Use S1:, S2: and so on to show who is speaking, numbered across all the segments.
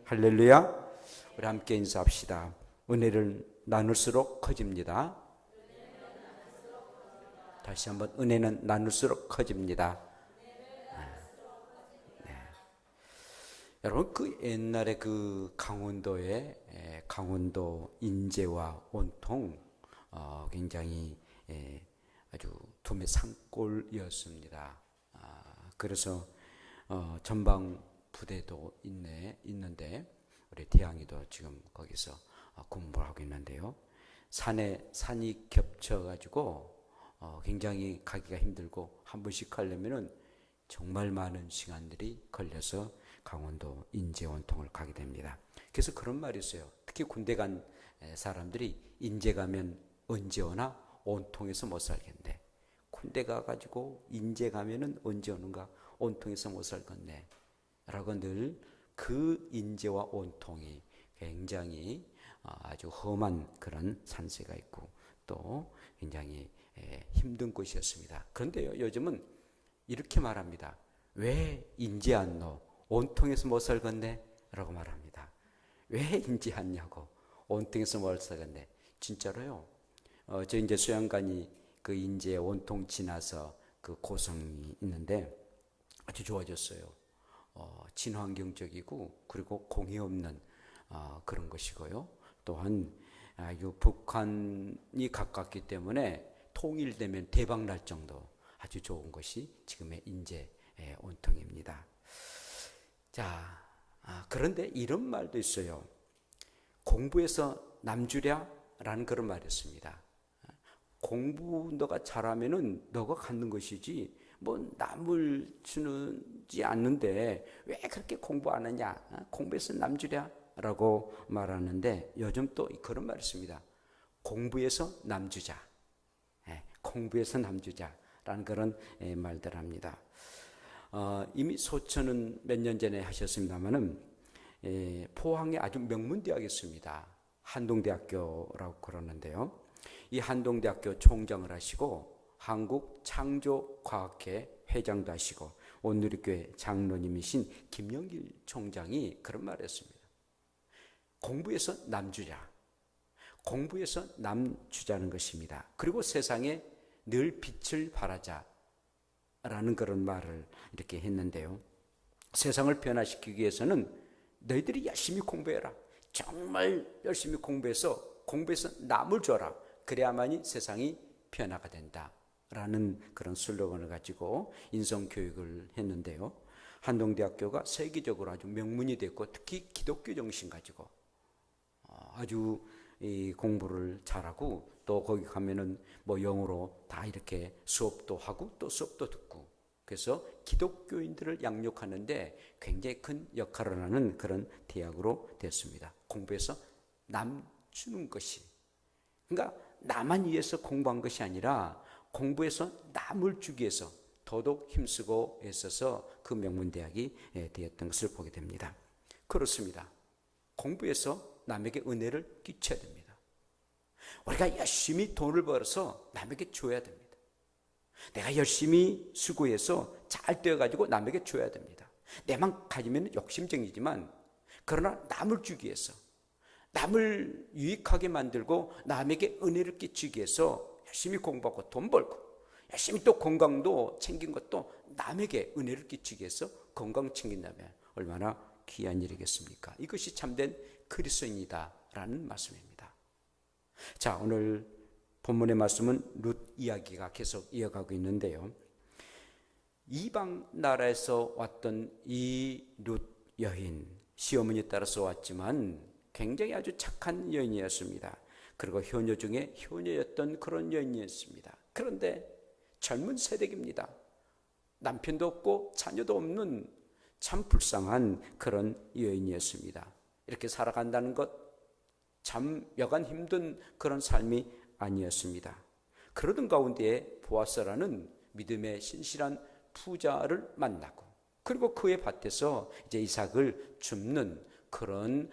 S1: 할렐루야. 우리 함께 인사합시다. 은혜를 나눌수록 커집니다. 다시 한번, 은혜는 나눌수록 커집니다. 네. 여러분, 그 옛날에 그 강원도의 강원도 인제와 온통 굉장히 아주 도매 산골이었습니다. 그래서 전방 부대도 있는데 우리 태양이도 지금 거기서 공부를 하고 있는데요. 산이 겹쳐가지고 굉장히 가기가 힘들고 한 번씩 가려면은 정말 많은 시간들이 걸려서 강원도 인제 온통을 가게 됩니다. 그래서 그런 말이 있어요. 특히 군대 간 사람들이 인제 가면 언제 오나 온통에서 못 살겠네. 군대 가가지고 인제 가면은 언제 오는가, 온통에서 못 살겠네 라고 늘 그 인제와 온통이 굉장히 아주 험한 그런 산세가 있고 또 굉장히 힘든 곳이었습니다. 그런데요, 요즘은 이렇게 말합니다. 왜 인제 않노? 온통에서 못 살겠네? 라고 말합니다. 왜 인제 않냐고. 온통에서 못 살겠네. 진짜로요. 저 이제 수양관이 그 인제 온통 지나서 그 고성이 있는데 아주 좋아졌어요. 친환경적이고 그리고 공해 없는 그런 것이고요. 또한 북한이 가깝기 때문에 통일되면 대박 날 정도 아주 좋은 것이 지금의 인제 온통입니다. 자, 그런데 이런 말도 있어요. 공부해서 남주랴? 라는 그런 말이 있습니다. 공부 너가 잘하면은 너가 갖는 것이지 뭐 남을 주지 않는데 왜 그렇게 공부 안 하냐? 공부해서 남주랴? 라고 말하는데 요즘 또 그런 말이 있습니다. 공부해서 남주자. 공부해서 남주자 라는 그런 말들 합니다. 이미 소천은 몇 년 전에 하셨습니다만은 포항에 아주 명문대학이 있습니다. 한동대학교라고 그러는데요. 이 한동대학교 총장을 하시고 한국창조과학회 회장도 하시고 온누리교회 장로님이신 김영길 총장이 그런 말을 했습니다. 공부해서 남주자. 공부해서 남주자는 것입니다. 그리고 세상에 늘 빛을 발하자 라는 그런 말을 이렇게 했는데요. 세상을 변화시키기 위해서는 너희들이 열심히 공부해라. 정말 열심히 공부해서 남을 줘라. 그래야만이 세상이 변화가 된다 라는 그런 슬로건을 가지고 인성교육을 했는데요. 한동대학교가 세계적으로 아주 명문이 됐고 특히 기독교 정신 가지고 아주 이 공부를 잘하고 또 거기 가면은 뭐 영어로 다 이렇게 수업도 하고 또 수업도 듣고 그래서 기독교인들을 양육하는데 굉장히 큰 역할을 하는 그런 대학으로 됐습니다. 공부해서 남 주는 것이, 그러니까 나만 위해서 공부한 것이 아니라 공부해서 남을 주기 위해서 더더욱 힘쓰고 애써서 그 명문대학이 되었던 것을 보게 됩니다. 그렇습니다. 공부해서 남에게 은혜를 끼쳐야 됩니다. 우리가 열심히 돈을 벌어서 남에게 줘야 됩니다. 내가 열심히 수고해서 잘 되어가지고 남에게 줘야 됩니다. 내만 가지면 욕심쟁이지만 그러나 남을 주기 위해서 남을 유익하게 만들고 남에게 은혜를 끼치기 위해서 열심히 공부하고 돈 벌고 열심히 또 건강도 챙긴 것도 남에게 은혜를 끼치기 위해서 건강 챙긴다면 얼마나 귀한 일이겠습니까? 이것이 참된 그리스도인이다라는 말씀입니다. 자, 오늘 본문의 말씀은 룻 이야기가 계속 이어가고 있는데요. 이방 나라에서 왔던 이 룻 여인, 시어머니 따라서 왔지만 굉장히 아주 착한 여인이었습니다. 그리고 효녀 중에 효녀였던 그런 여인이었습니다. 그런데 젊은 세대입니다. 남편도 없고 자녀도 없는 참 불쌍한 그런 여인이었습니다. 이렇게 살아간다는 것 참 여간 힘든 그런 삶이 아니었습니다. 그러던 가운데에 보아스라는 믿음의 신실한 부자를 만나고 그리고 그의 밭에서 이제 이삭을 줍는 그런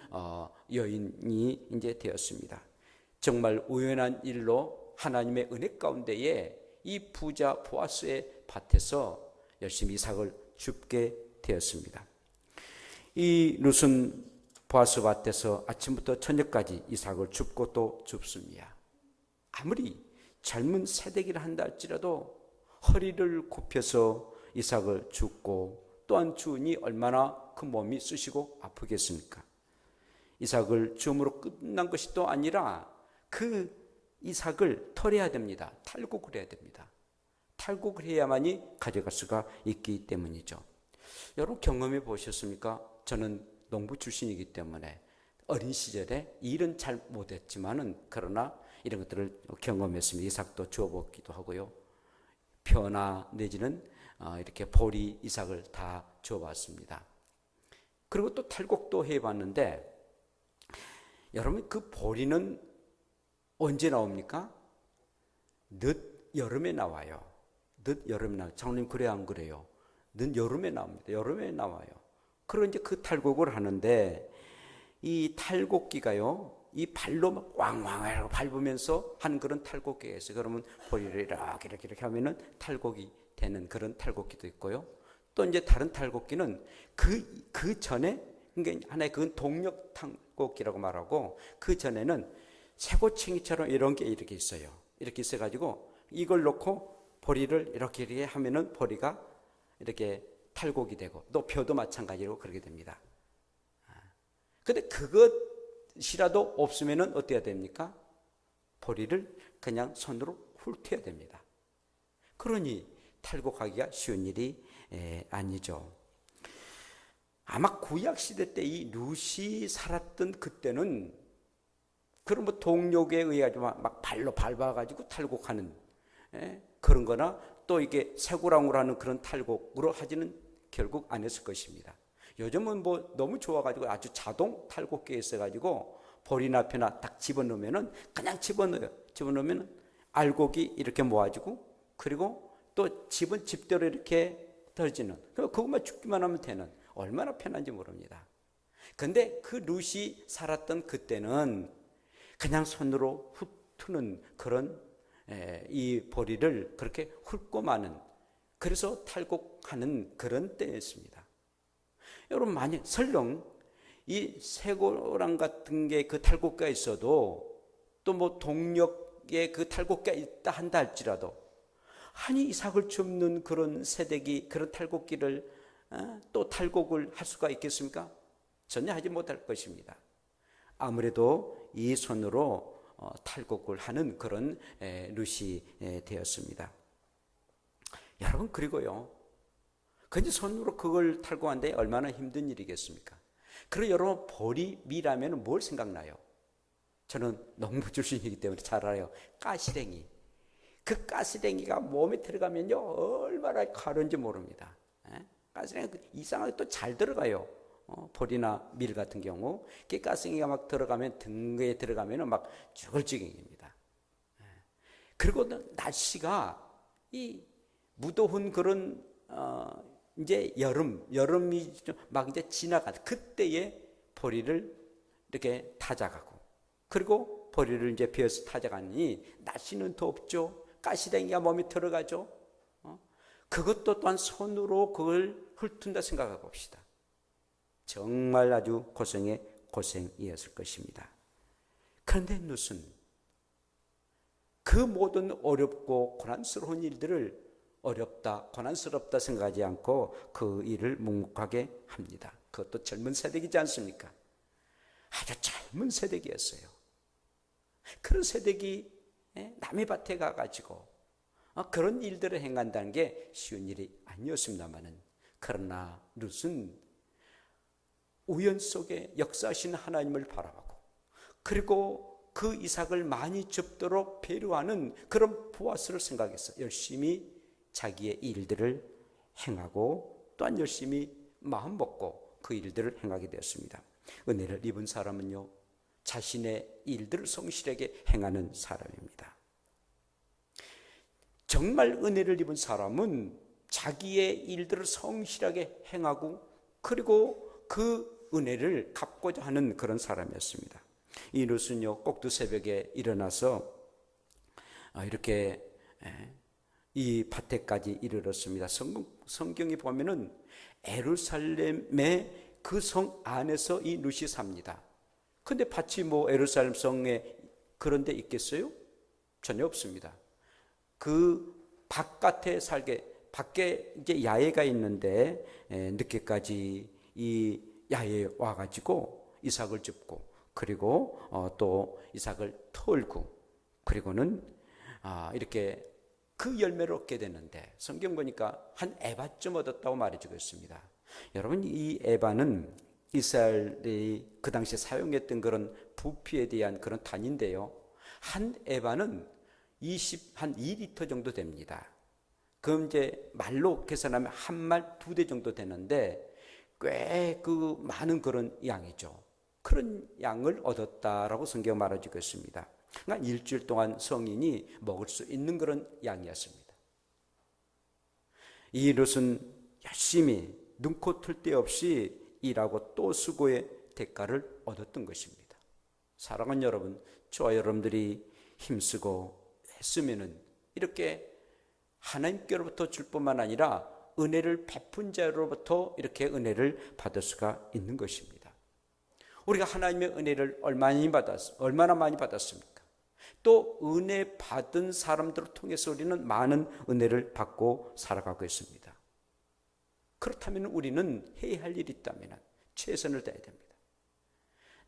S1: 여인이 이제 되었습니다. 정말 우연한 일로 하나님의 은혜 가운데에 이 부자 보아스의 밭에서 열심히 이삭을 줍게 되었습니다. 이 룻은 보아스 밭에서 아침부터 저녁까지 이삭을 줍고 또 줍습니다. 아무리 젊은 세대기를 한다 할지라도 허리를 굽혀서 이삭을 줍고 또한 주니 얼마나 그 몸이 쑤시고 아프겠습니까? 이삭을 줌으로 끝난 것이 또 아니라 그 이삭을 털어야 됩니다. 탈곡을 해야 됩니다. 탈곡을 해야만이 가져갈 수가 있기 때문이죠. 여러분 경험해 보셨습니까? 저는 농부 출신이기 때문에 어린 시절에 일은 잘 못했지만은 그러나 이런 것들을 경험했습니다. 이삭도 주워먹기도 하고요. 벼나 내지는 이렇게 보리 이삭을 다 주워봤습니다. 그리고 또 탈곡도 해봤는데 여러분 그 보리는 언제 나옵니까? 늦 여름에 나와요. 늦 여름에 나와요. 장로님 그래야 안 그래요? 늦 여름에 나옵니다. 여름에 나와요. 그리고 이제 그 탈곡을 하는데 이 탈곡기가요, 이 발로 막 왕왕하고 밟으면서 하는 그런 탈곡기가 있어요. 그러면 보리를 이렇게 하면은 탈곡이 되는 그런 탈곡기도 있고요. 또 이제 다른 탈곡기는 그 전에, 그러니까 하나의 그건 동력 탈곡기라고 말하고 그 전에는 쇠고챙이처럼 이런 게 이렇게 있어요. 이렇게 있어가지고 이걸 놓고 보리를 이렇게 하면은 보리가 이렇게 탈곡이 되고 또 벼도 마찬가지로 그렇게 됩니다. 근데 그것이라도 없으면은 어때야 됩니까? 보리를 그냥 손으로 훑어야 됩니다. 그러니 탈곡하기가 쉬운 일이 아니죠. 아마 구약시대 때 이 룻이 살았던 그때는 그런 뭐 동력에 의해 막 발로 밟아가지고 탈곡하는 그런 거나 또 이게 쇠고랑으로 하는 그런 탈곡으로 하지는 결국 안 했을 것입니다. 요즘은 뭐 너무 좋아가지고 아주 자동 탈곡기에 있어가지고 보리나 벼나 딱 집어넣으면은 그냥 집어넣어요. 집어넣으면 알곡이 이렇게 모아지고 그리고 또 집은 집대로 이렇게 떨어지는, 그것만 죽기만 하면 되는, 얼마나 편한지 모릅니다. 근데 그 룻이 살았던 그때는 그냥 손으로 훑는 그런 이 보리를 그렇게 훑고 마는, 그래서 탈곡하는 그런 때였습니다. 여러분 만약 설령 이 쇠고랑 같은 게 그 탈곡기가 있어도 또 뭐 동력에 그 탈곡기가 있다 한다 할지라도 아니 이삭을 줍는 그런 새대기 그런 탈곡기를 또 탈곡을 할 수가 있겠습니까? 전혀 하지 못할 것입니다. 아무래도 이 손으로 탈곡을 하는 그런 룻이 되었습니다. 여러분 그리고요, 근데 손으로 그걸 탈곡하는데 얼마나 힘든 일이겠습니까? 그리고 여러분 보리미라면 뭘 생각나요? 저는 농부 출신이기 때문에 잘 알아요. 가시랭이. 그 가시랭이가 몸에 들어가면요 얼마나 가려운지 모릅니다. 가시랭이 이상하게 또 잘 들어가요. 보리나 밀 같은 경우 그 가시랭이가 막 들어가면 등에 들어가면 막 죽을 지경입니다. 그리고 날씨가 이 무더운 그런 이제 여름이 막 이제 지나가 그때에 보리를 이렇게 타작하고 그리고 보리를 이제 베어서 타작하니 날씨는 덥죠. 가시랭이가 몸에 들어가죠. 그것도 또한 손으로 그걸 훑은다 생각해 봅시다. 정말 아주 고생의 고생이었을 것입니다. 그런데 룻은 그 모든 어렵고 고난스러운 일들을 어렵다, 고난스럽다 생각하지 않고 그 일을 묵묵하게 합니다. 그것도 젊은 세대이지 않습니까? 아주 젊은 세대기였어요. 그런 세대기 남의 밭에 가가지고 그런 일들을 행한다는 게 쉬운 일이 아니었습니다만은, 그러나 룻은 우연 속에 역사하신 하나님을 바라보고 그리고 그 이삭을 많이 줍도록 배려하는 그런 보아스를 생각해서 열심히 자기의 일들을 행하고 또한 열심히 마음 먹고 그 일들을 행하게 되었습니다. 은혜를 입은 사람은요 자신의 일들을 성실하게 행하는 사람입니다. 정말 은혜를 입은 사람은 자기의 일들을 성실하게 행하고 그리고 그 은혜를 갚고자 하는 그런 사람이었습니다. 이 룻은요 꼭두 새벽에 일어나서 이렇게 이 밭에까지 이르렀습니다. 성경에 보면은 예루살렘의 그 성 안에서 이 룻이 삽니다. 근데 밭이 뭐 예루살렘 성에 그런 데 있겠어요? 전혀 없습니다. 그 바깥에 밖에 이제 야외가 있는데 늦게까지 이 야외에 와가지고 이삭을 줍고, 그리고 또 이삭을 털고, 그리고는 이렇게 그 열매를 얻게 되는데, 성경 보니까 한 에바쯤 얻었다고 말해주고 있습니다. 여러분, 이 에바는 이스라엘이 그 당시에 사용했던 그런 부피에 대한 그런 단위인데요, 한 에바는 한 2리터 정도 됩니다. 그럼 이제 말로 계산하면 한 말 2대 정도 되는데, 꽤 그 많은 그런 양이죠. 그런 양을 얻었다라고 성경 말해주고 있습니다. 그러니까 일주일 동안 성인이 먹을 수 있는 그런 양이었습니다. 이 롯은 열심히 눈코 틀 데 없이 일하고 또 수고의 대가를 얻었던 것입니다. 사랑하는 여러분, 저와 여러분들이 힘쓰고 했으면은 이렇게 하나님께로부터 줄 뿐만 아니라 은혜를 베푼 자로부터 이렇게 은혜를 받을 수가 있는 것입니다. 우리가 하나님의 은혜를 얼마나 많이 받았습니까? 또 은혜 받은 사람들을 통해서 우리는 많은 은혜를 받고 살아가고 있습니다. 그렇다면 우리는 해야 할 일이 있다면 최선을 다해야 됩니다.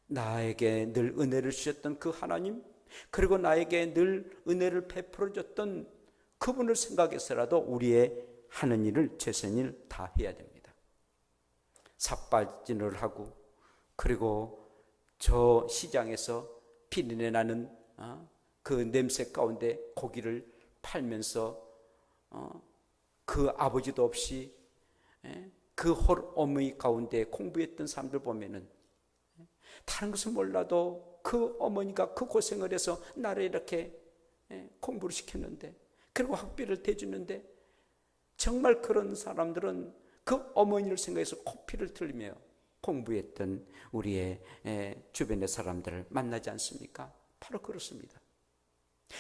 S1: 나에게 늘 은혜를 주셨던 그 하나님, 그리고 나에게 늘 은혜를 베풀어 줬던 그분을 생각해서라도 우리의 하는 일을 최선을 다해야 됩니다. 삿바지를 하고, 그리고 저 시장에서 비린내 나는 그 냄새 가운데 고기를 팔면서 그 아버지도 없이 그 홀어머니 가운데 공부했던 사람들 보면은 다른 것은 몰라도 그 어머니가 그 고생을 해서 나를 이렇게 공부를 시켰는데, 그리고 학비를 대주는데, 정말 그런 사람들은 그 어머니를 생각해서 코피를 틀리며 공부했던 우리의 주변의 사람들을 만나지 않습니까? 바로 그렇습니다.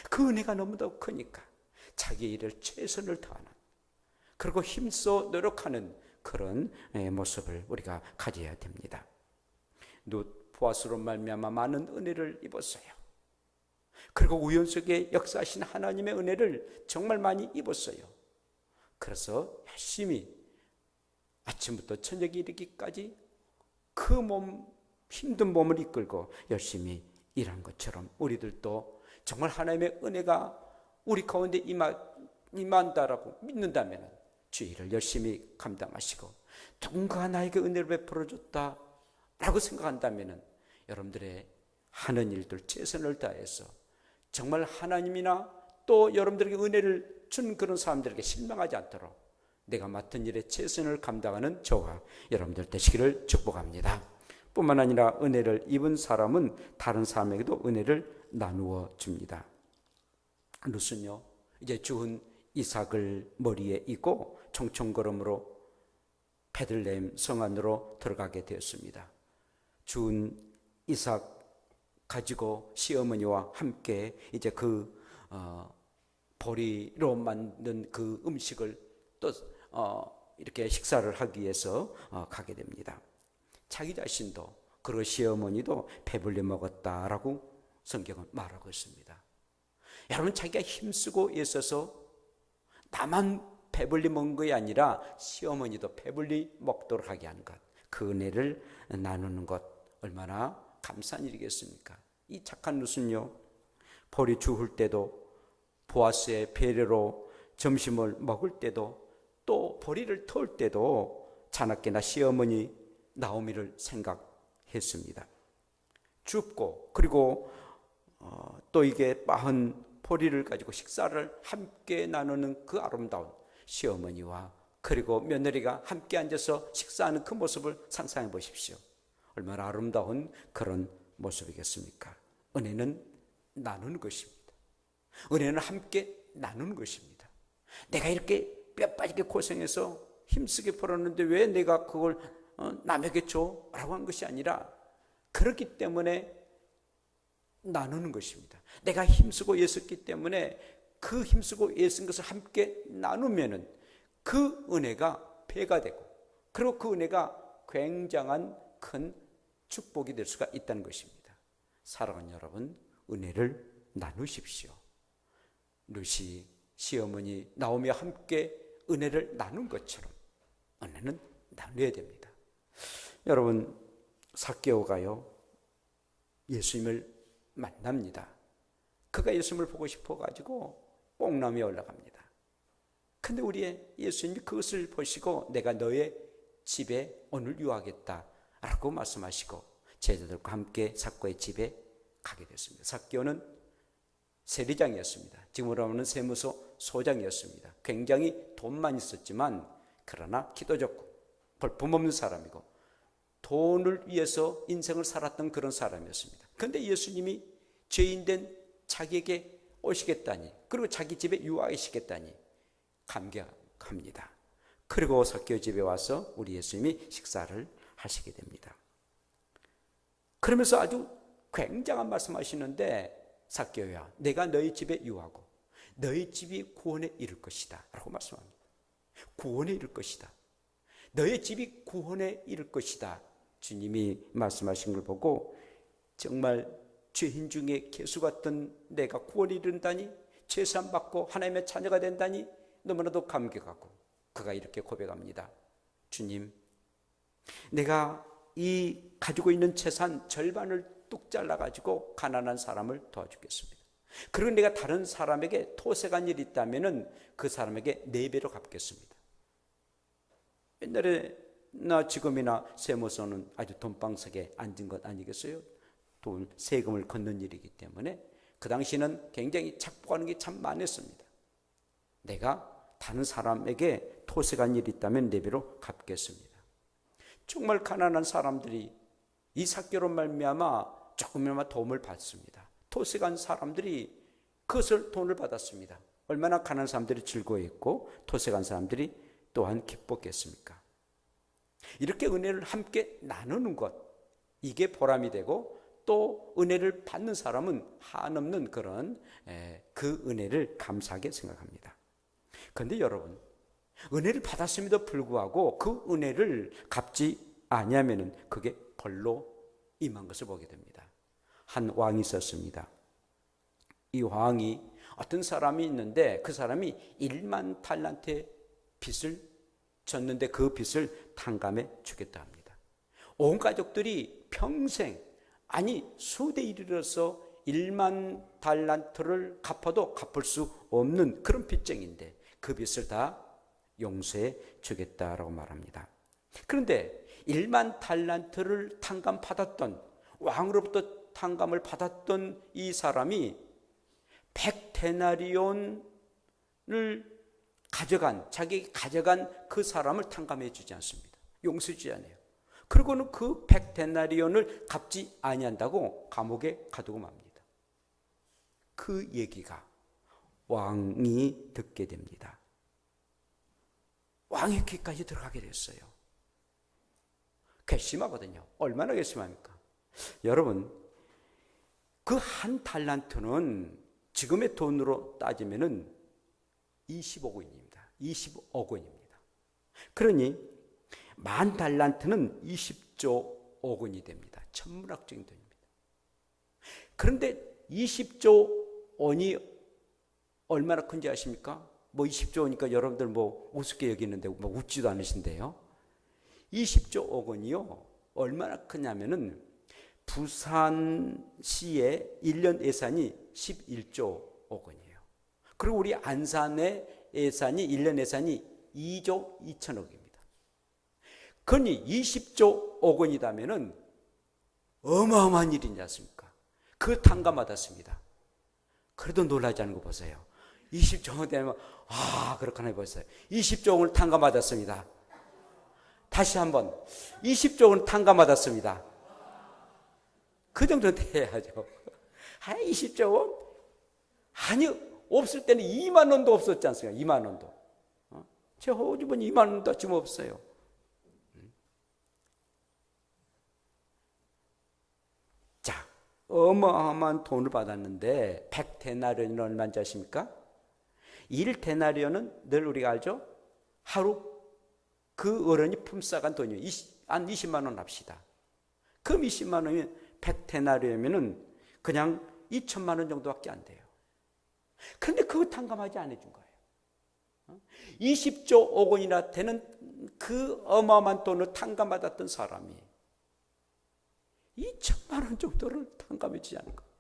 S1: 그 은혜가 너무도 크니까 자기 일을 최선을 다하는, 그리고 힘써 노력하는 그런 모습을 우리가 가져야 됩니다. 보아스로 말미암아 많은 은혜를 입었어요. 그리고 우연 속에 역사하신 하나님의 은혜를 정말 많이 입었어요. 그래서 열심히 아침부터 저녁에 이르기까지 그 힘든 몸을 이끌고 열심히 일한 것처럼 우리들도 정말 하나님의 은혜가 우리 가운데 임한다라고 믿는다면 주의 일을 열심히 감당하시고, 누군가 나에게 은혜를 베풀어 줬다라고 생각한다면 여러분들의 하는 일들 최선을 다해서 정말 하나님이나 또 여러분들에게 은혜를 준 그런 사람들에게 실망하지 않도록 내가 맡은 일에 최선을 감당하는 저와 여러분들 되시기를 축복합니다. 뿐만 아니라 은혜를 입은 사람은 다른 사람에게도 은혜를 나누어 줍니다. 룻은요, 이제 죽은 이삭을 머리에 이고 청청걸음으로 베들레헴 성 안으로 들어가게 되었습니다. 죽은 이삭 가지고 시어머니와 함께 이제 그 보리로 만든 그 음식을 또 이렇게 식사를 하기 위해서 가게 됩니다. 자기 자신도 그리고 시어머니도 배불리 먹었다라고 성경은 말하고 있습니다. 여러분, 자기가 힘쓰고 있어서 나만 배불리 먹은 것이 아니라 시어머니도 배불리 먹도록 하게 하는 것, 그 은혜를 나누는 것 얼마나 감사한 일이겠습니까? 이 착한 룻은요, 보리 주울 때도, 보아스의 배려로 점심을 먹을 때도, 또 보리를 터올 때도 자나깨나 시어머니 나오미를 생각했습니다. 줍고, 그리고 또 이게 빻은 보리를 가지고 식사를 함께 나누는 그 아름다운 시어머니와 그리고 며느리가 함께 앉아서 식사하는 그 모습을 상상해 보십시오. 얼마나 아름다운 그런 모습이겠습니까? 은혜는 나누는 것입니다. 은혜는 함께 나누는 것입니다. 내가 이렇게 뼈 빠지게 고생해서 힘쓰게 벌었는데 왜 내가 그걸 남에게 줘? 라고 한 것이 아니라, 그렇기 때문에 나누는 것입니다. 내가 힘쓰고 애썼기 때문에 그 힘쓰고 애쓴 것을 함께 나누면은 그 은혜가 배가 되고, 그리고 그 은혜가 굉장한 큰 축복이 될 수가 있다는 것입니다. 사랑하는 여러분, 은혜를 나누십시오. 루시 시어머니 나오미 함께 은혜를 나눈 것처럼 은혜는 나눠야 됩니다. 여러분, 삭개오가요 예수님을 만납니다. 그가 예수님을 보고 싶어가지고 뽕나무에 올라갑니다. 근데 우리의 예수님이 그것을 보시고 내가 너의 집에 오늘 유하겠다 라고 말씀하시고 제자들과 함께 삭개오의 집에 가게 됐습니다. 삭개오는 세리장이었습니다. 지금으로 하면 세무서 소장이었습니다. 굉장히 돈만 있었지만 그러나 기도 좋고 볼품없는 사람이고 돈을 위해서 인생을 살았던 그런 사람이었습니다. 그런데 예수님이 죄인된 자기에게 오시겠다니, 그리고 자기 집에 유하시겠다니 감격합니다. 그리고 삭개오 집에 와서 우리 예수님이 식사를 하시게 됩니다. 그러면서 아주 굉장한 말씀하시는데, 삭개오야, 내가 너희 집에 유하고 너희 집이 구원에 이를 것이다 라고 말씀합니다. 구원에 이를 것이다. 너희 집이 구원에 이를 것이다. 주님이 말씀하신 걸 보고 정말 죄인 중에 개수 같던 내가 구원에 이른다니, 죄사함 받고 하나님의 자녀가 된다니 너무나도 감격하고 그가 이렇게 고백합니다. 주님, 내가 이 가지고 있는 재산 절반을 뚝 잘라가지고 가난한 사람을 도와주겠습니다. 그리고 내가 다른 사람에게 토색한 일이 있다면 그 사람에게 4배로 갚겠습니다. 옛날에나 지금이나 세무서는 아주 돈방석에 앉은 것 아니겠어요? 돈, 세금을 걷는 일이기 때문에 그 당시는 굉장히 착복하는 게 참 많았습니다. 내가 다른 사람에게 토색한 일이 있다면 4배로 갚겠습니다. 정말 가난한 사람들이 이 삭개오로 말미암아 조금이나마 도움을 받습니다. 토색한 사람들이 그것을 돈을 받았습니다. 얼마나 가난한 사람들이 즐거워했고 토색한 사람들이 또한 기뻤겠습니까? 이렇게 은혜를 함께 나누는 것, 이게 보람이 되고 또 은혜를 받는 사람은 한없는 그런 그 은혜를 감사하게 생각합니다. 그런데 여러분, 은혜를 받았음에도 불구하고 그 은혜를 갚지 아니하면 그게 벌로 임한 것을 보게 됩니다. 한 왕이 있었습니다. 이 왕이 어떤 사람이 있는데 그 사람이 1만 달란트의 빚을 졌는데 그 빚을 탕감해 주겠다 합니다. 온 가족들이 평생, 아니 수대에 이르러서 1만 달란트를 갚아도 갚을 수 없는 그런 빚쟁인데 그 빚을 다 용서해 주겠다라고 말합니다. 그런데 1만 달란트를 탕감받았던, 왕으로부터 탕감을 받았던 이 사람이 100데나리온을 자기에게 가져간 그 사람을 탕감해 주지 않습니다. 용서해 주지 않아요. 그리고는 그 100데나리온을 갚지 아니한다고 감옥에 가두고 맙니다. 그 얘기가 왕이 듣게 됩니다. 왕의 귀까지 들어가게 됐어요. 괘씸하거든요. 얼마나 괘씸합니까? 여러분, 그 한 달란트는 지금의 돈으로 따지면은 20억 원입니다. 20억 원입니다. 그러니 10,000달란트는 20조 원이 됩니다. 천문학적인 돈입니다. 그런데 20조 원이 얼마나 큰지 아십니까? 뭐 20조 원이니까 여러분들 뭐 우습게 여기는데 뭐 웃지도 않으신데요. 20조 원이요. 얼마나 크냐면은 부산시의 1년 예산이 11조 원이에요. 그리고 우리 안산의 예산이 1년 예산이 2조 2천억입니다. 그러니 20조 원이라면은 어마어마한 일이지 않습니까? 그 탕감받았습니다. 그래도 놀라지 않은 거 보세요. 20조 원 되면 그렇구나 보세요. 20조 원을 탕감받았습니다. 다시 한번 20조 원 탕감받았습니다. 그 정도는 돼야죠. 20조 원? 아니, 없을 때는 2만 원도 없었지 않습니까? 2만 원도. 제 호주은 2만 원도 지금 없어요. 자, 어마어마한 돈을 받았는데 100데나리온은 얼마인지 아십니까? 1데나리온은 늘 우리가 알죠? 하루 그 어른이 품삯한 돈이에요. 한 20만 원 합시다. 그럼 20만 원이 100데나리오면은 그냥 2천만 원 정도밖에 안 돼요. 그런데 그거 탕감하지 안 해준 거예요. 20조 5억 원이나 되는 그 어마어마한 돈을 탕감받았던 사람이 2천만 원 정도를 탕감해 주지 않은 거예요.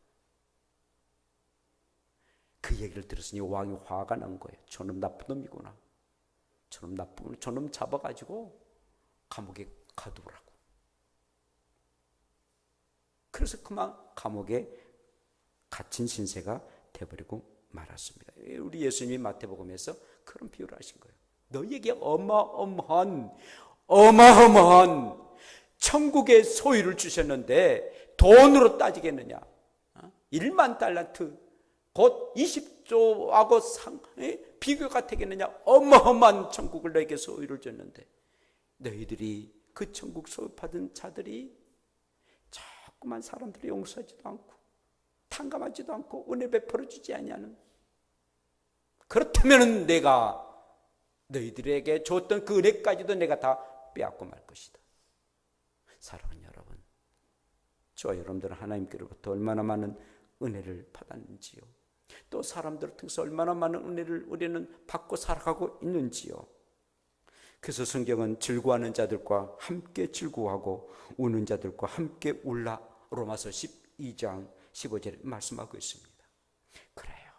S1: 그 얘기를 들었으니 왕이 화가 난 거예요. 저놈 나쁜 놈이구나. 저놈 나쁜, 저놈 잡아가지고 감옥에 가두라고. 그래서 그만 감옥에 갇힌 신세가 돼버리고 말았습니다. 우리 예수님이 마태복음에서 그런 비유를 하신 거예요. 너희에게 어마어마한 천국의 소유를 주셨는데 돈으로 따지겠느냐? 1만 달란트 곧 20조하고 비교가 되겠느냐? 어마어마한 천국을 너에게 소유를 줬는데 너희들이 그 천국 소유 받은 자들이 자꾸만 사람들을 용서하지도 않고 탕감하지도 않고 은혜 베풀어 주지 아니하는, 그렇다면 내가 너희들에게 줬던 그 은혜까지도 내가 다 빼앗고 말 것이다. 사랑하는 여러분, 저와 여러분들은 하나님께로부터 얼마나 많은 은혜를 받았는지요, 또 사람들을 통해서 얼마나 많은 은혜를 우리는 받고 살아가고 있는지요. 그래서 성경은 즐거워하는 자들과 함께 즐거워하고 우는 자들과 함께 울라, 로마서 12장 15절에 말씀하고 있습니다. 그래요,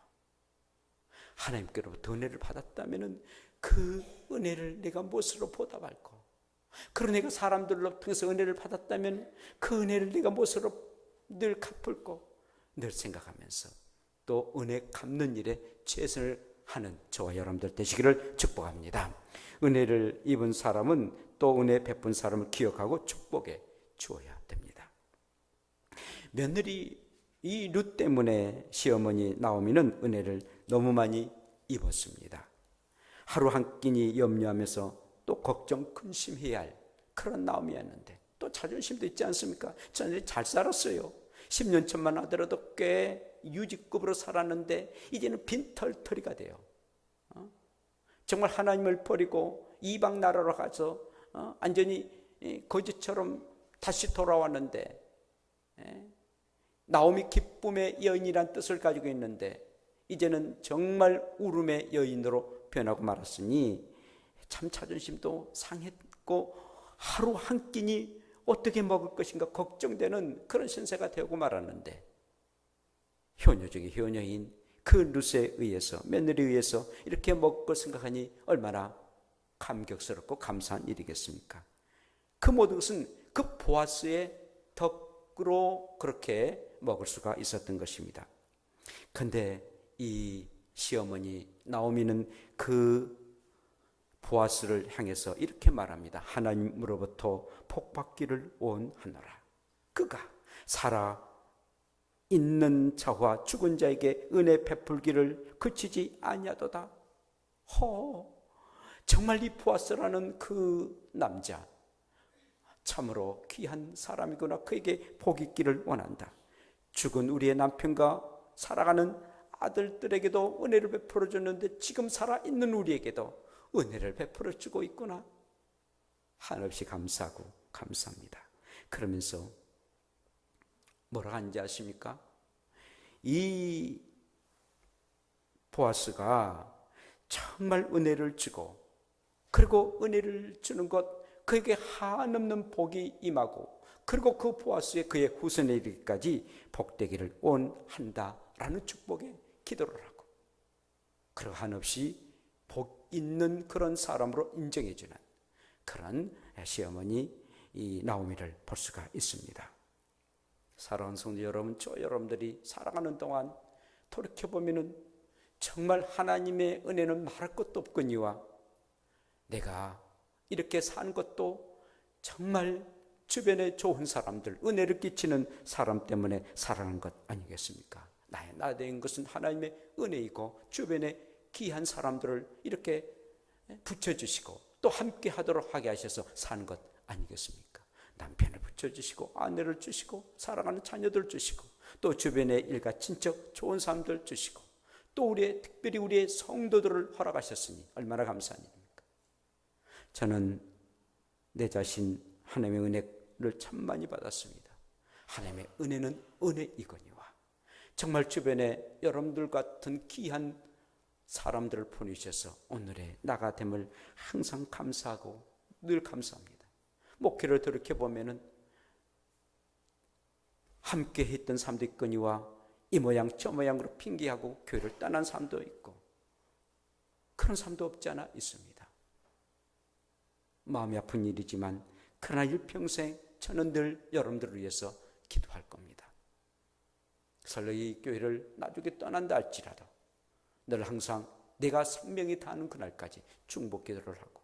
S1: 하나님께로부터 은혜를 받았다면 그 은혜를 내가 무엇으로 보답할까? 그런 내가 사람들로 통해서 은혜를 받았다면 그 은혜를 내가 무엇으로 늘 갚을까? 늘 생각하면서 또 은혜 갚는 일에 최선을 하는 저와 여러분들 되시기를 축복합니다. 은혜를 입은 사람은 또 은혜 베푼 사람을 기억하고 축복해 주어야 됩니다. 며느리 이 룻 때문에 시어머니 나오미는 은혜를 너무 많이 입었습니다. 하루 한 끼니 염려하면서 또 걱정 근심해야 할 그런 나오미였는데 또 자존심도 있지 않습니까? 저는 잘 살았어요. 10년 전만 하더라도 꽤 유지급으로 살았는데 이제는 빈털터리가 돼요. 정말 하나님을 버리고 이방 나라로 가서 완전히 거지처럼 다시 돌아왔는데, 나오미 기쁨의 여인이란 뜻을 가지고 있는데 이제는 정말 울음의 여인으로 변하고 말았으니 참 자존심도 상했고 하루 한 끼니 어떻게 먹을 것인가 걱정되는 그런 신세가 되고 말았는데, 효녀 중에 효녀인 그 룻에 의해서, 며느리에 의해서 이렇게 먹을 걸 생각하니 얼마나 감격스럽고 감사한 일이겠습니까? 그 모든 것은 그 보아스의 덕으로 그렇게 먹을 수가 있었던 것입니다. 그런데 이 시어머니 나오미는 그 보아스를 향해서 이렇게 말합니다. 하나님으로부터 복받기를 원하노라. 그가 살아 있는 자와 죽은 자에게 은혜 베풀기를 그치지 아니하도다. 정말 이 보아스라는 그 남자 참으로 귀한 사람이구나. 그에게 복 있기를 원한다. 죽은 우리의 남편과 살아가는 아들들에게도 은혜를 베풀어 줬는데 지금 살아있는 우리에게도 은혜를 베풀어 주고 있구나. 한없이 감사하고 감사합니다. 그러면서 뭐라 하는지 아십니까? 이 보아스가 정말 은혜를 주고, 그리고 은혜를 주는 것, 그에게 한없는 복이 임하고, 그리고 그 보아스의 그의 후손에 이르기까지 복되기를 원한다라는 축복의 기도를 하고, 그리고 한없이 복 있는 그런 사람으로 인정해주는 그런 시어머니 이 나오미를 볼 수가 있습니다. 사랑하는 성도 여러분, 저 여러분들이 살아가는 동안 돌이켜보면 정말 하나님의 은혜는 말할 것도 없거니와 내가 이렇게 산 것도 정말 주변에 좋은 사람들, 은혜를 끼치는 사람 때문에 살아가는 것 아니겠습니까? 나 된 것은 하나님의 은혜이고 주변에 귀한 사람들을 이렇게 붙여주시고 또 함께 하도록 하게 하셔서 사는 것 아니겠습니까? 남편을 붙여주시고 아내를 주시고 사랑하는 자녀들 주시고 또 주변의 일가 친척 좋은 사람들 주시고 또 특별히 우리의 성도들을 허락하셨으니 얼마나 감사한 일입니까? 저는 내 자신 하나님의 은혜를 참 많이 받았습니다. 하나님의 은혜는 은혜이거니와 정말 주변에 여러분들 같은 귀한 사람들을 보내주셔서 오늘의 나가 됨을 항상 감사하고 늘 감사합니다. 목회를 돌이켜보면은 함께 했던 사람도 있거니와 이 모양 저 모양으로 핑계하고 교회를 떠난 사람도 있고 그런 사람도 없지 않아 있습니다. 마음이 아픈 일이지만 그러나 일평생 저는 늘 여러분들을 위해서 기도할 겁니다. 설령 이 교회를 나중에 떠난다 할지라도 늘 항상 내가 생명이 닿는 그날까지 중보 기도를 하고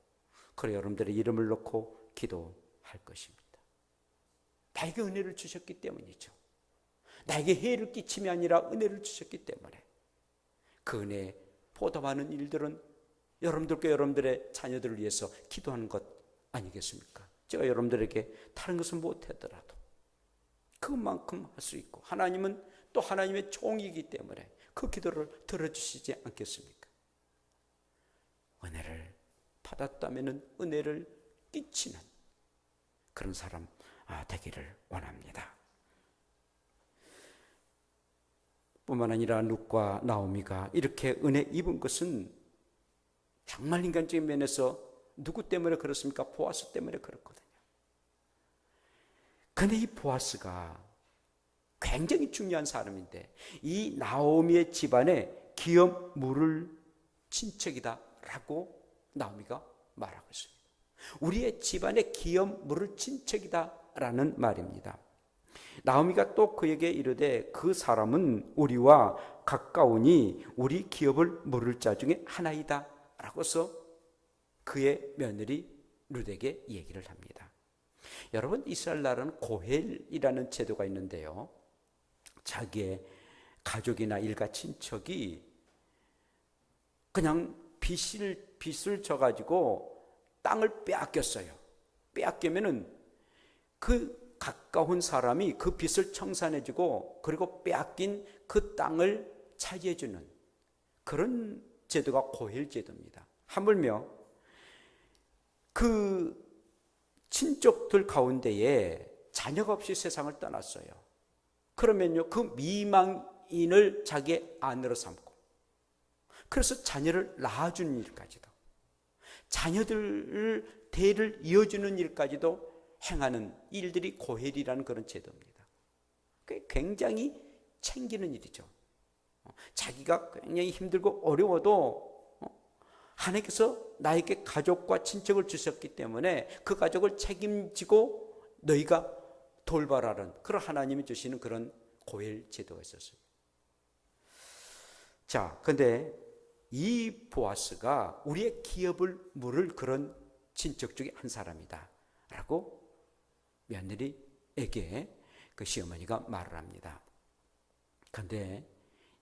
S1: 그래 여러분들의 이름을 놓고 기도할 것입니다. 나에게 은혜를 주셨기 때문이죠. 나에게 해를 끼침이 아니라 은혜를 주셨기 때문에 그 은혜에 보답하는 일들은 여러분들과 여러분들의 자녀들을 위해서 기도하는 것 아니겠습니까? 제가 여러분들에게 다른 것은 못하더라도 그것만큼 할 수 있고 하나님은 또 하나님의 종이기 때문에 그 기도를 들어주시지 않겠습니까? 은혜를 받았다면 은혜를 끼치는 그런 사람 되기를 원합니다. 뿐만 아니라 룻과 나오미가 이렇게 은혜 입은 것은 정말 인간적인 면에서 누구 때문에 그렇습니까? 보아스 때문에 그렇거든요. 근데 이 보아스가 굉장히 중요한 사람인데 이 나오미의 집안에 기업 물을 친척이다라고 나오미가 말하고 있습니다. 우리의 집안에 기업 물을 친척이다라는 말입니다. 나오미가 또 그에게 이르되 그 사람은 우리와 가까우니 우리 기업을 물을 자 중에 하나이다 라고서 그의 며느리 룻에게 얘기를 합니다. 여러분 이스라엘 나라는 고헬이라는 제도가 있는데요, 자기의 가족이나 일가 친척이 그냥 빚을 져가지고 땅을 빼앗겼어요. 빼앗기면은 그 가까운 사람이 그 빚을 청산해주고 그리고 빼앗긴 그 땅을 차지해주는 그런 제도가 고헬 제도입니다. 하물며 그 친족들 가운데에 자녀가 없이 세상을 떠났어요. 그러면요 그 미망인을 자기의 아내로 삼고 그래서 자녀를 낳아주는 일까지도 자녀들을 대를 이어주는 일까지도 행하는 일들이 고헬이라는 그런 제도입니다. 굉장히 챙기는 일이죠. 자기가 굉장히 힘들고 어려워도 하나님께서 나에게 가족과 친척을 주셨기 때문에 그 가족을 책임지고 너희가 돌봐라는 그런 하나님이 주시는 그런 고헬 제도가 있었어요. 자, 근데 이 보아스가 우리의 기업을 물을 그런 친척 중에 한 사람이다 라고 며느리에게 그 시어머니가 말을 합니다. 그런데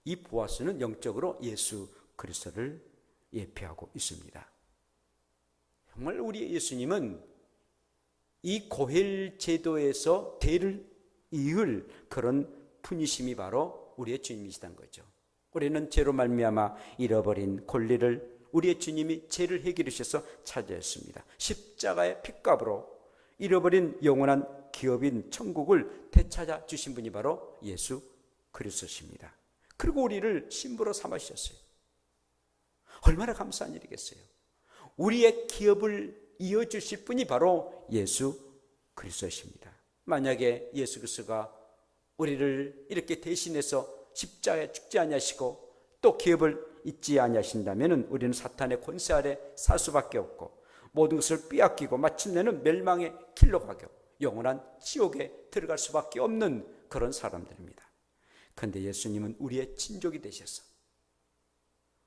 S1: 이 보아스는 영적으로 예수 그리스도를 예표하고 있습니다. 정말 우리 예수님은 이 고헬 제도에서 대를 이을 그런 분이심이 바로 우리의 주님이시다는 거죠. 우리는 죄로 말미암아 잃어버린 권리를 우리의 주님이 죄를 해결하셔서 찾아냈습니다. 십자가의 핏값으로 잃어버린 영원한 기업인 천국을 되찾아 주신 분이 바로 예수 그리스도십니다. 그리고 우리를 신부로 삼으셨어요. 얼마나 감사한 일이겠어요. 우리의 기업을 이어주실 분이 바로 예수 그리스도십니다. 만약에 예수 그리스도가 우리를 이렇게 대신해서 십자가에 죽지 아니하시고 또 기업을 잊지 아니하신다면 우리는 사탄의 권세 아래 살 수밖에 없고 모든 것을 빼앗기고 마침내는 멸망의 길로 가고 영원한 지옥에 들어갈 수밖에 없는 그런 사람들입니다. 그런데 예수님은 우리의 친족이 되셔서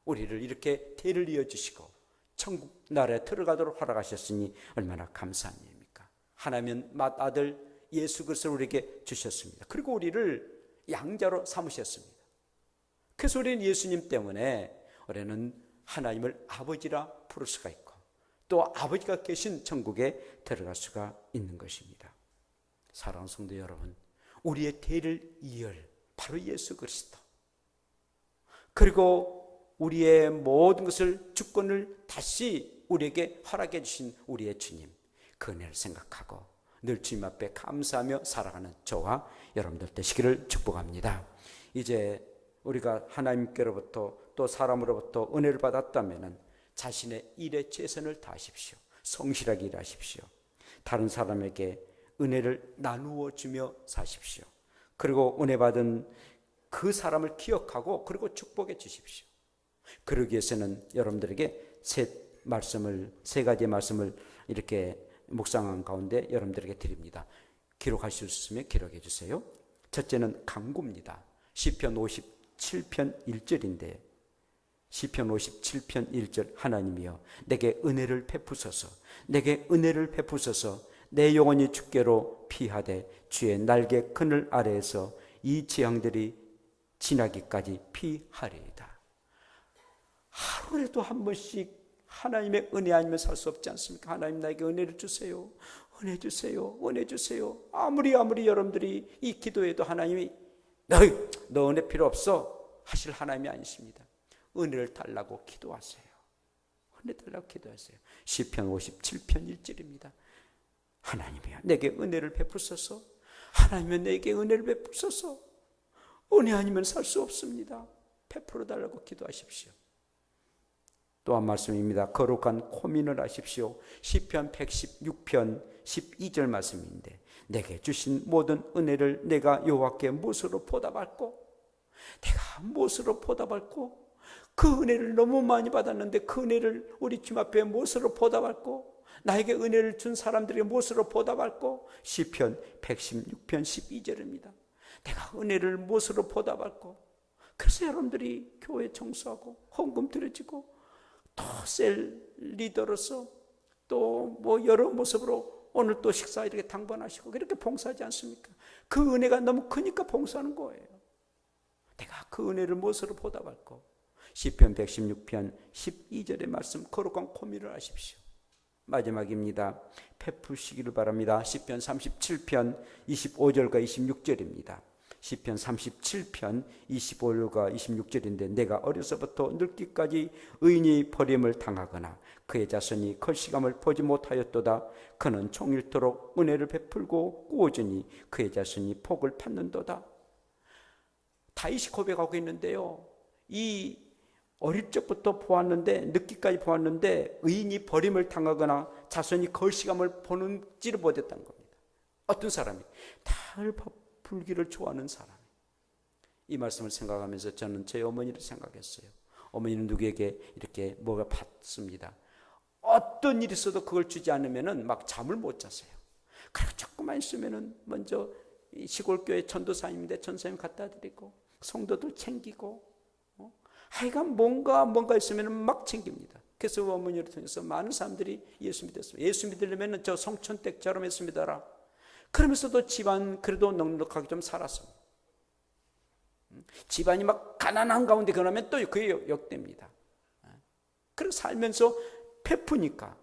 S1: 우리를 이렇게 대를 이어주시고 천국 나라에 들어가도록 허락하셨으니 얼마나 감사한 일입니까? 하나님은 맏아들 예수 그리스도를 우리에게 주셨습니다. 그리고 우리를 양자로 삼으셨습니다. 그래서 우리는 예수님 때문에 우리는 하나님을 아버지라 부를 수가 있고 또 아버지가 계신 천국에 들어갈 수가 있는 것입니다. 사랑하는 성도 여러분, 우리의 대를 이을 바로 예수 그리스도, 그리고 우리의 모든 것을 주권을 다시 우리에게 허락해 주신 우리의 주님, 그 은혜를 생각하고 늘 주님 앞에 감사하며 살아가는 저와 여러분들 되시기를 축복합니다. 이제 우리가 하나님께로부터 또 사람으로부터 은혜를 받았다면 자신의 일에 최선을 다하십시오. 성실하게 일하십시오. 다른 사람에게 은혜를 나누어 주며 사십시오. 그리고 은혜 받은 그 사람을 기억하고 그리고 축복해 주십시오. 그러기 위해서는 여러분들에게 세 가지 말씀을 이렇게 묵상한 가운데 여러분들에게 드립니다. 기록하실 수 있으면 기록해 주세요. 첫째는 간구입니다. 시편 57편 1절인데 시편 57편 1절 하나님이여 내게 은혜를 베푸소서 내게 은혜를 베푸소서 내 영혼이 주께로 피하되 주의 날개 그늘 아래에서 이 재앙들이 지나기까지 피하리이다. 하루에도 한 번씩 하나님의 은혜 아니면 살 수 없지 않습니까? 하나님 나에게 은혜를 주세요. 은혜 주세요. 은혜 주세요. 아무리 여러분들이 이 기도에도 하나님이 너 은혜 필요 없어 하실 하나님이 아니십니다. 은혜를 달라고 기도하세요. 은혜 달라고 기도하세요. 시편 57편 1절입니다. 하나님이여 내게 은혜를 베푸소서. 하나님은 내게 은혜를 베푸소서. 은혜 아니면 살 수 없습니다. 베풀어 달라고 기도하십시오. 또 한 말씀입니다. 거룩한 고민을 하십시오. 시편 116편 12절 말씀인데 내게 주신 모든 은혜를 내가 여호와께 무엇으로 보답할꼬? 내가 무엇으로 보답할꼬? 그 은혜를 너무 많이 받았는데 그 은혜를 우리 주님 앞에 무엇으로 보답할꼬? 나에게 은혜를 준 사람들에게 무엇으로 보답할꼬? 시편 116편 12절입니다. 내가 은혜를 무엇으로 보답할꼬? 그래서 여러분들이 교회 청소하고 헌금 드려지고 또 셀 리더로서 또 여러 모습으로 오늘 또 식사 이렇게 당번하시고 그렇게 봉사하지 않습니까? 그 은혜가 너무 크니까 봉사하는 거예요. 내가 그 은혜를 무엇으로 보답할꼬? 시편 116편 12절의 말씀 거룩한 고민을 하십시오. 마지막입니다. 베푸시기를 바랍니다. 시편 37편 25절과 26절입니다. 시편 37편 25절과 26절인데 내가 어려서부터 늙기까지 의인이 버림을 당하거나 그의 자손이 걸시감을 보지 못하였도다. 그는 종일토록 은혜를 베풀고 꾸어주니 그의 자손이 복을 받는도다. 다윗이 고백하고 있는데요. 이 어릴 적부터 보았는데 늙기까지 보았는데 의인이 버림을 당하거나 자손이 걸시감을 보는지를 못했다는 겁니다. 어떤 사람이 달 베풀기를 좋아하는 사람이. 이 말씀을 생각하면서 저는 제 어머니를 생각했어요. 어머니는 누구에게 이렇게 뭐가 받습니다. 어떤 일이 있어도 그걸 주지 않으면 막 잠을 못 잤어요. 그리고 조금만 있으면 먼저 시골교회 전도사님인데 전사님 갖다 드리고 성도들 챙기고 하여간 뭔가 있으면 막 챙깁니다. 그래서 어머니를 통해서 많은 사람들이 예수 믿었어요. 예수 믿으려면 저 송천댁처럼 예수 믿어라. 그러면서도 집안 그래도 넉넉하게 좀 살았습니다. 집안이 막 가난한 가운데 그러면 또 그게 역됩니다. 그래서 살면서 베푸니까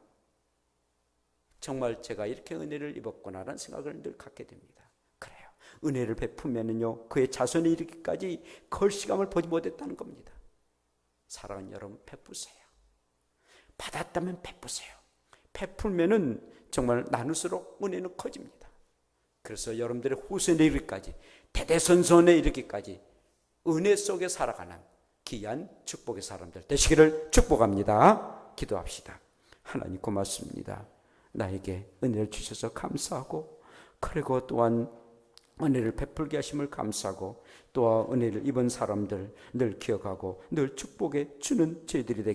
S1: 정말 제가 이렇게 은혜를 입었구나라는 생각을 늘 갖게 됩니다. 그래요. 은혜를 베푸면은요 그의 자손이 이르기까지 걸시감을 보지 못했다는 겁니다. 사랑하는 여러분 베푸세요. 받았다면 베푸세요. 베풀면은 정말 나눌수록 은혜는 커집니다. 그래서 여러분들의 후손에 이르기까지 대대손손에 이르기까지 은혜 속에 살아가는 귀한 축복의 사람들 되시기를 축복합니다. 기도합시다. 하나님 고맙습니다. 나에게 은혜를 주셔서 감사하고 그리고 또한 은혜를 베풀게 하심을 감사하고 또 은혜를 입은 사람들 늘 기억하고 늘 축복해 주는 저희들이 되게